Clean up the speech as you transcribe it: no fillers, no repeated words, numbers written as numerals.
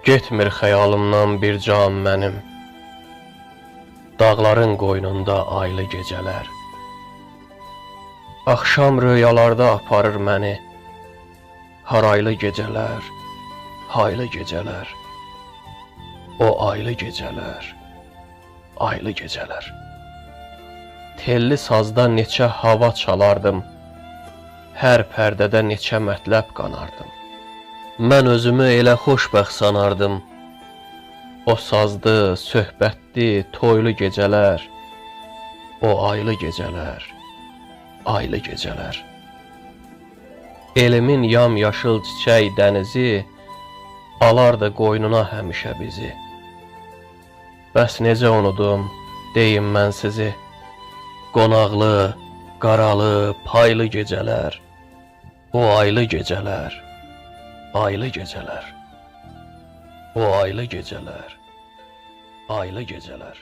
Getmir xəyalımdan bir can mənim, dağların qoynunda aylı gecələr. Axşam rüyalarda aparır məni, haraylı gecələr, haylı gecələr. O aylı gecələr, aylı gecələr. Telli sazda neçə hava çalardım, hər pərdədə neçə mətləb qanardım. Mən özümü elə xoşbəxt sanardım, o sazdı, söhbətdi, toylu gecələr, o aylı gecələr, aylı gecələr. Elimin yamyaşıl çiçək dənizi alardı qoynuna həmişə bizi. Bəs necə unudum, deyim mən sizi, qonaqlı, qaralı, paylı gecələr, o aylı gecələr, aylı gecələr, o aylı gecələr, aylı gecələr.